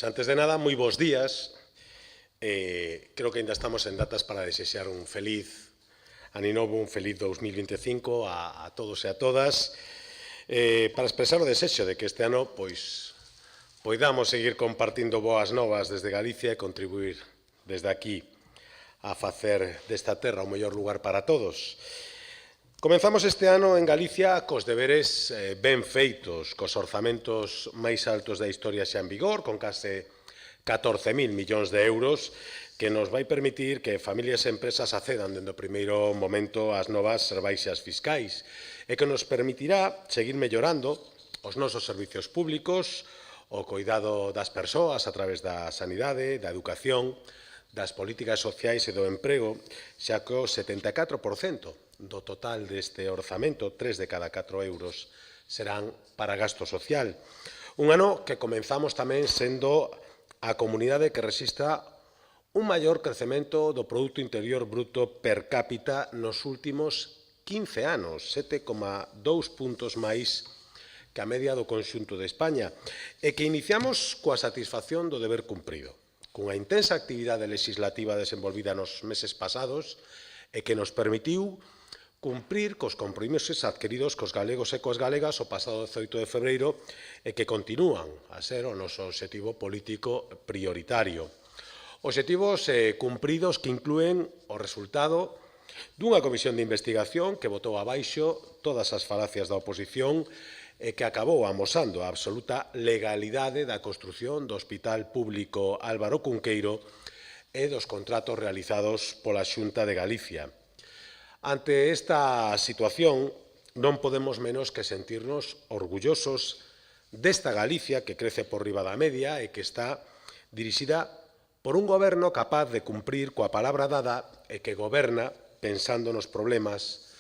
Antes de nada, moi bons días. Creo que ainda estamos en datas para desexar un feliz ano novo, un feliz 2025 a todos e a todas, para expresar o desexo de que este ano poidamos seguir compartindo boas novas desde Galicia e contribuir desde aquí a facer desta terra o mellor lugar para todos. Comenzamos este ano en Galicia cos deberes ben feitos, cos orzamentos máis altos da historia xa en vigor, con case 14.000 millóns de euros, que nos vai permitir que familias e empresas accedan dende o primeiro momento ás novas rebaixas fiscais e que nos permitirá seguir mellorando os nosos servicios públicos, o coidado das persoas a través da sanidade, da educación, das políticas sociais e do emprego, xa que o 74% do total deste orzamento, 3 de cada 4 euros, serán para gasto social. Un ano que comenzamos tamén sendo a comunidade que resistra un maior crecemento do Produto Interior Bruto per cápita nos últimos 15 anos, 7,2 puntos máis que a media do conxunto de España, e que iniciamos coa satisfacción do deber cumprido, cunha intensa actividade legislativa desenvolvida nos meses pasados e que nos permitiu cumprir cos compromisos adquiridos cos galegos e coas galegas o pasado 18 de febreiro e que continúan a ser o noso obxectivo político prioritario. Obxectivos cumpridos que inclúen o resultado dunha comisión de investigación que botou abaixo todas as falacias da oposición e que acabou amosando a absoluta legalidade da construción do Hospital Público Álvaro Cunqueiro e dos contratos realizados pola Xunta de Galicia. Ante esta situación, non podemos menos que sentirnos orgullosos desta Galicia que crece por riba da media e que está dirixida por un goberno capaz de cumprir coa palabra dada e que goberna pensando nos problemas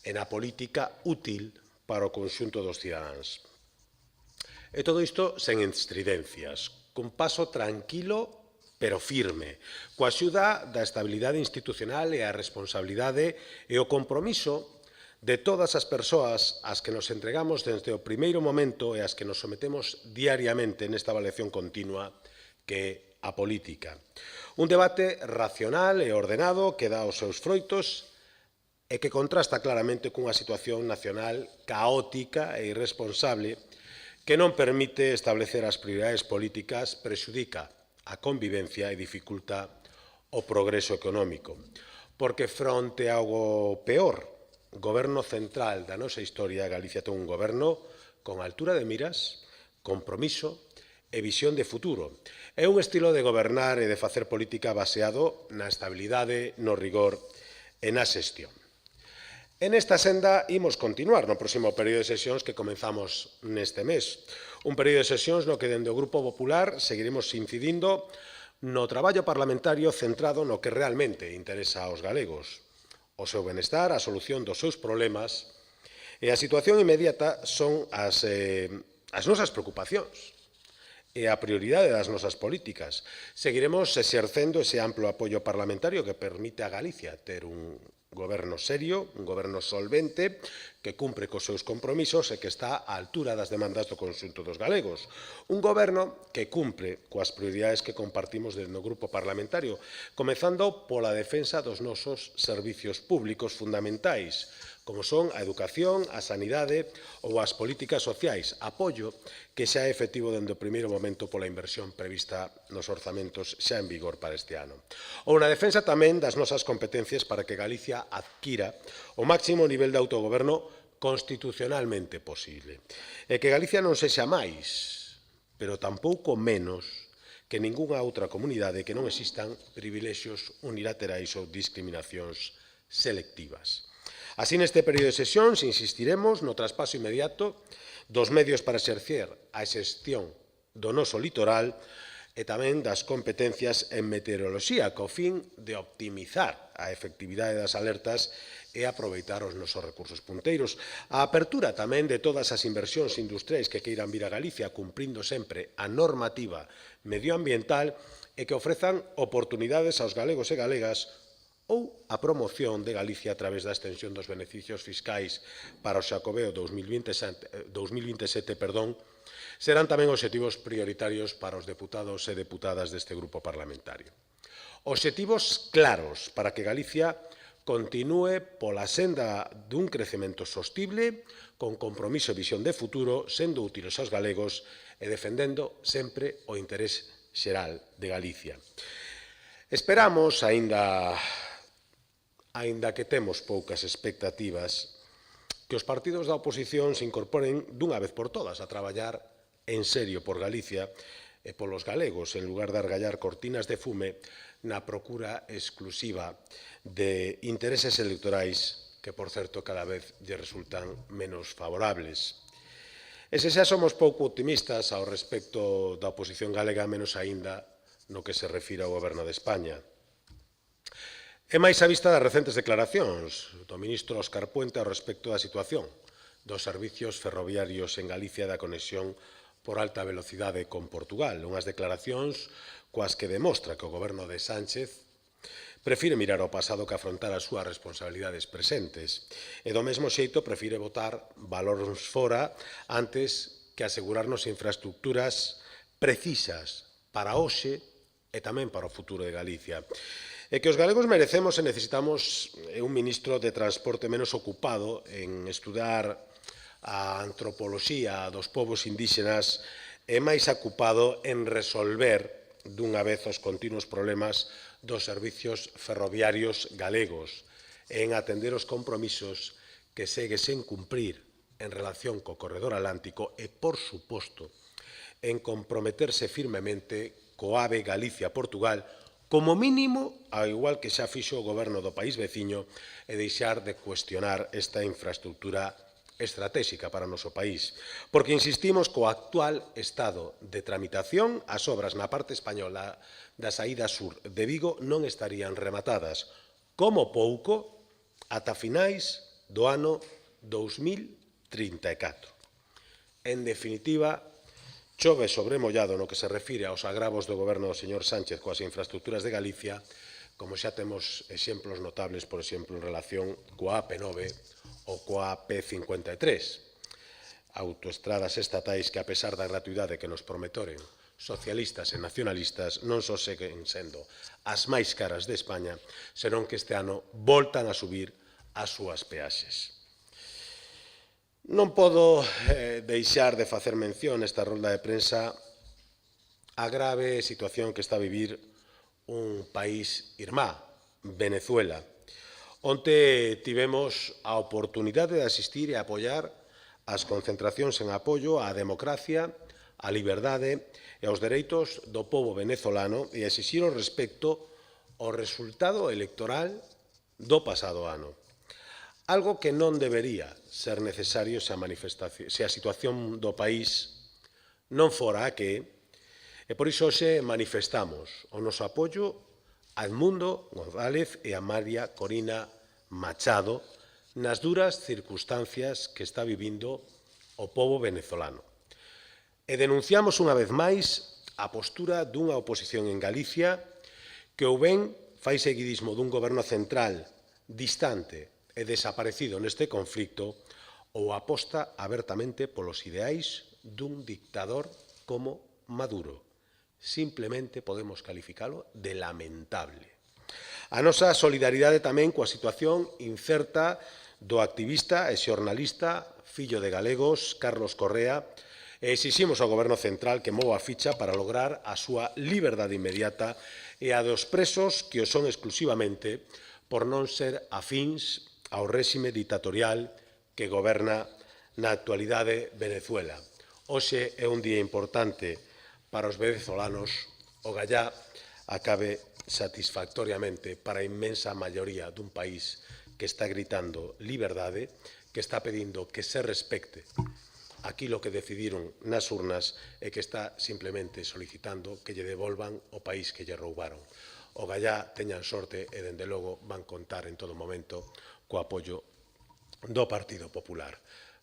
e na política útil para o conxunto dos cidadáns. E todo isto sen estridencias, cun paso tranquilo pero firme, coa axuda da estabilidade institucional e a responsabilidade e o compromiso de todas as persoas ás que nos entregamos desde o primeiro momento e ás que nos sometemos diariamente nesta avaliación continua que é a política. Un debate racional e ordenado que dá os seus froitos e que contrasta claramente cunha situación nacional caótica e irresponsable que non permite establecer as prioridades políticas, prexudica a convivencia e dificulta o progreso económico. Porque fronte ao peor goberno central da nosa historia, Galicia ten un goberno con altura de miras, compromiso e visión de futuro. É un estilo de gobernar e de facer política baseado na estabilidade, no rigor e na xestión. En esta senda imos continuar no próximo período de sesións que comenzamos neste mes. Un período de sesións no que dende o Grupo Popular seguiremos incidindo no traballo parlamentario centrado no que realmente interesa aos galegos. O seu benestar, a solución dos seus problemas e a situación inmediata son as nosas preocupacións e a prioridade das nosas políticas. Seguiremos exercendo ese amplo apoio parlamentario que permite a Galicia ter un goberno serio, un goberno solvente, que cumpre cos seus compromisos e que está á altura das demandas do conxunto dos galegos. Un goberno que cumpre coas prioridades que compartimos dentro do grupo parlamentario, comezando pola defensa dos nosos servicios públicos fundamentais, como son a educación, a sanidade ou as políticas sociais, apoio que xa é efectivo dende o primeiro momento pola inversión prevista nos orzamentos xa en vigor para este ano. Ou na defensa tamén das nosas competencias para que Galicia adquira o máximo nivel de autogoberno constitucionalmente posible. E que Galicia non sexa máis, pero tampouco menos que ningunha outra comunidade que non existan privilexios unilaterais ou discriminacións selectivas. Así, neste período de sesións, insistiremos no traspaso inmediato dos medios para exercer a xestión do noso litoral e tamén das competencias en meteoroloxía, co fin de optimizar a efectividade das alertas e aproveitar os nosos recursos punteiros. A apertura tamén de todas as inversións industriais que queiran vir a Galicia, cumprindo sempre a normativa medioambiental e que ofrezan oportunidades aos galegos e galegas ou a promoción de Galicia a través da extensión dos beneficios fiscais para o Xacobeo 2027, serán tamén obxectivos prioritarios para os deputados e deputadas deste grupo parlamentario. Obxectivos claros para que Galicia continúe pola senda dun crecemento sostible, con compromiso e visión de futuro, sendo útiles aos galegos e defendendo sempre o interés xeral de Galicia. Esperamos, aínda que temos poucas expectativas, que os partidos da oposición se incorporen dunha vez por todas a traballar en serio por Galicia e polos galegos, en lugar de argallar cortinas de fume na procura exclusiva de intereses electorais que, por certo, cada vez lle resultan menos favorables. E se xa somos pouco optimistas ao respecto da oposición galega, menos aínda no que se refire ao Goberno de España. É máis á vista das recentes declaracións do ministro Óscar Puente ao respecto da situación dos servicios ferroviarios en Galicia e da conexión por alta velocidade con Portugal, unhas declaracións coas que demostra que o Goberno de Sánchez prefire mirar ao pasado que afrontar as súas responsabilidades presentes e, do mesmo xeito, prefire botar valóns fora antes que asegurarnos infraestructuras precisas para hoxe e tamén para o futuro de Galicia. E que os galegos merecemos e necesitamos un ministro de transporte menos ocupado en estudar a antropoloxía dos povos indígenas e máis ocupado en resolver dunha vez os continuos problemas dos servicios ferroviarios galegos e en atender os compromisos que segue sen cumprir en relación co corredor atlántico e, por suposto, en comprometerse firmemente co AVE Galicia-Portugal, como mínimo, ao igual que xa fixo o goberno do país veciño, e deixar de cuestionar esta infraestructura estratégica para o noso país, porque insistimos co actual estado de tramitación, as obras na parte española da saída sur de Vigo non estarían rematadas, como pouco, ata finais do ano 2034. En definitiva, chove sobre mollado no que se refire aos agravos do goberno do señor Sánchez coas infraestructuras de Galicia, como xa temos exemplos notables, por exemplo, en relación coa AP9 ou coa AP53, autoestradas estatais que, a pesar da gratuidade que nos prometoren socialistas e nacionalistas, non só seguen sendo as máis caras de España, senón que este ano voltan a subir as súas peaxes. Non podo deixar de facer mención nesta rolda de prensa a grave situación que está a vivir un país irmá, Venezuela. Onte tivemos a oportunidade de asistir e apoiar as concentracións en apoio á democracia, á liberdade e aos dereitos do pobo venezolano e exixir o respecto ao resultado electoral do pasado ano. Algo que non debería ser necesario se a situación do país non fora a que e por iso hoxe manifestamos o noso apoio a Edmundo González e a María Corina Machado nas duras circunstancias que está vivindo o pobo venezolano. E denunciamos unha vez máis a postura dunha oposición en Galicia que ou ben fai seguidismo dun goberno central distante e desaparecido neste conflicto ou aposta abertamente polos ideais dun dictador como Maduro. Simplemente podemos calificalo de lamentable. A nosa solidaridade tamén coa situación incerta do activista e xornalista, fillo de galegos, Carlos Correa, e exiximos ao Goberno Central que mova a ficha para lograr a súa liberdade inmediata e a dos presos que o son exclusivamente por non ser afíns ao réxime dictatorial que goberna na actualidade Venezuela. Hoxe é un día importante para os venezolanos, o gallá acabe satisfactoriamente para a inmensa maioría dun país que está gritando liberdade, que está pedindo que se respecte aquilo que decidiron nas urnas e que está simplemente solicitando que lle devolvan o país que lle roubaron. O gallá teñan sorte e, dende logo, van contar en todo momento co apoio do Partido Popular.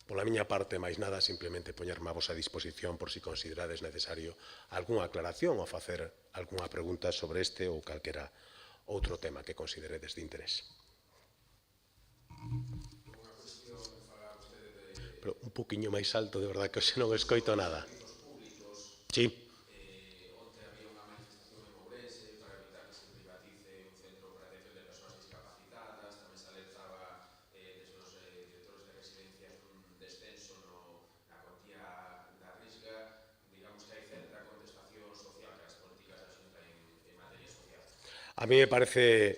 Pola miña parte, máis nada, simplemente poñerme a vosa disposición por si considerades necesario algunha aclaración ou facer algunha pregunta sobre este ou calquera outro tema que consideredes de interés. Pero un poquinho máis alto, de verdade, que hoxe non escoito nada. Sí. A mí me parece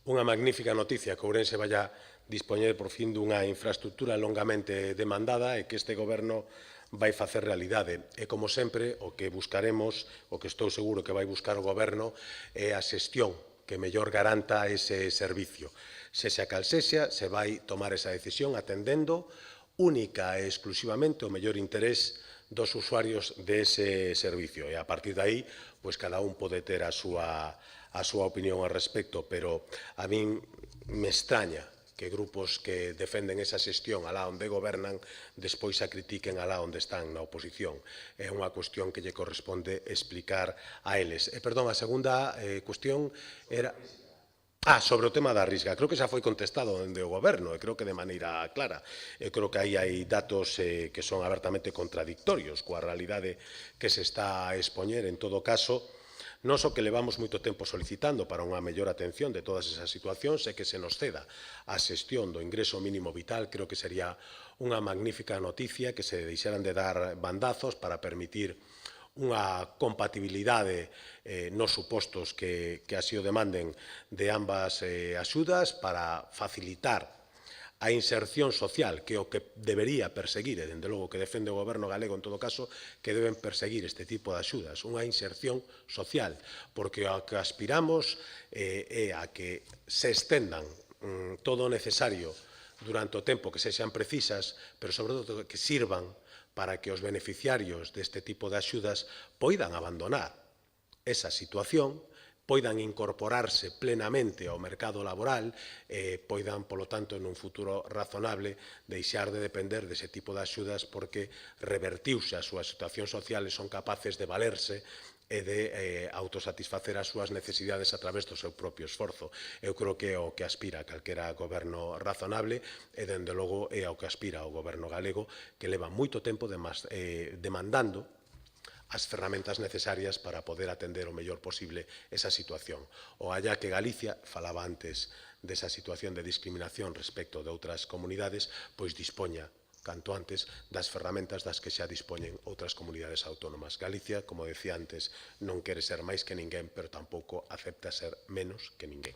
unha magnífica noticia que Ourense vaya dispoñer por fin dunha infraestructura longamente demandada e que este goberno vai facer realidade. E, como sempre, o que buscaremos, o que estou seguro que vai buscar o goberno, é a xestión que mellor garanta ese servicio. Sexa cal sexa, se vai tomar esa decisión atendendo única e exclusivamente o mellor interés dos usuarios dese servicio. E, a partir de aí, pois cada un pode ter a súa opinión ao respecto, pero a min me extraña que grupos que defenden esa xestión alá onde gobernan despois a critiquen alá onde están na oposición. É unha cuestión que lle corresponde explicar a eles. Perdón, a segunda cuestión era... sobre o tema da Risga. Creo que xa foi contestado dende o goberno, e creo que de maneira clara. Creo que aí hai datos que son abertamente contradictorios coa realidade que se está a expoñer. En todo caso, nós o que levamos moito tempo solicitando para unha mellor atención de todas esas situacións é que se nos ceda a xestión do ingreso mínimo vital. Creo que sería unha magnífica noticia que se deixaran de dar bandazos para permitir unha compatibilidade nos supostos que así o demanden de ambas axudas para facilitar a inserción social, que é o que debería perseguir, e, dende logo, que defende o goberno galego, en todo caso, que deben perseguir este tipo de axudas, unha inserción social, porque ao que aspiramos é a que se estendan todo o necesario durante o tempo que sexan precisas, pero, sobre todo, que sirvan para que os beneficiarios deste tipo de axudas poidan abandonar esa situación, poidan incorporarse plenamente ao mercado laboral e poidan, polo tanto, en un futuro razonable, deixar de depender dese tipo de axudas porque revertiuse a súa situación social e son capaces de valerse e de autosatisfacer as súas necesidades a través do seu propio esforzo. Eu creo que é o que aspira calquera goberno razonable e, dende logo, é ao que aspira o goberno galego, que leva moito tempo demandando as ferramentas necesarias para poder atender o mellor posible esa situación. O allá que Galicia, falaba antes desa situación de discriminación respecto de outras comunidades, pois dispoña canto antes das ferramentas das que xa dispoñen outras comunidades autónomas. Galicia, como decía antes, non quere ser máis que ninguén, pero tampouco acepta ser menos que ninguén.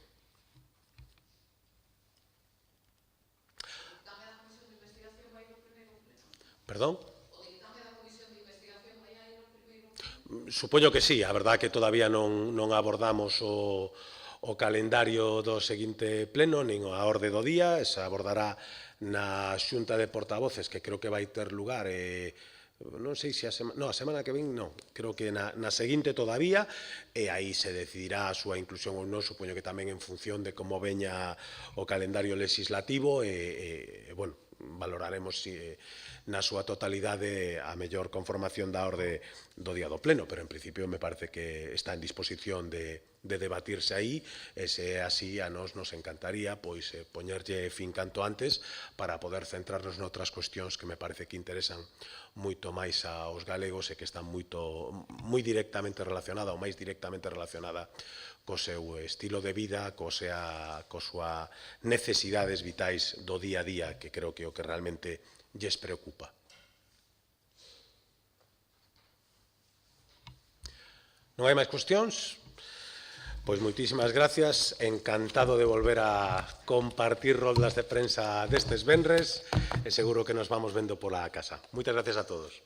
Perdón? Supoño que sí, a verdade que todavía non abordamos o calendario do seguinte pleno, nin a orde do día, se abordará na xunta de portavoces, que creo que vai ter lugar, non sei se a semana que ven, non, creo que na seguinte todavía, e aí se decidirá a súa inclusión ou non, supoño que tamén en función de como veña o calendario legislativo, e, bueno, valoraremos na súa totalidade a mellor conformación da orde do día do pleno, pero en principio me parece que está en disposición de debatirse aí, e se é así, a nos encantaría poñerlle fin canto antes para poder centrarnos noutras cuestións que me parece que interesan moito máis aos galegos e que están moi directamente relacionada ou máis directamente relacionada co seu estilo de vida, coas súas necesidades vitais do día a día, que creo que é o que realmente lles preocupa. Non hai máis cuestións? Pois moitísimas gracias, encantado de volver a compartir roldas de prensa destes venres e seguro que nos vamos vendo pola casa. Moitas gracias a todos.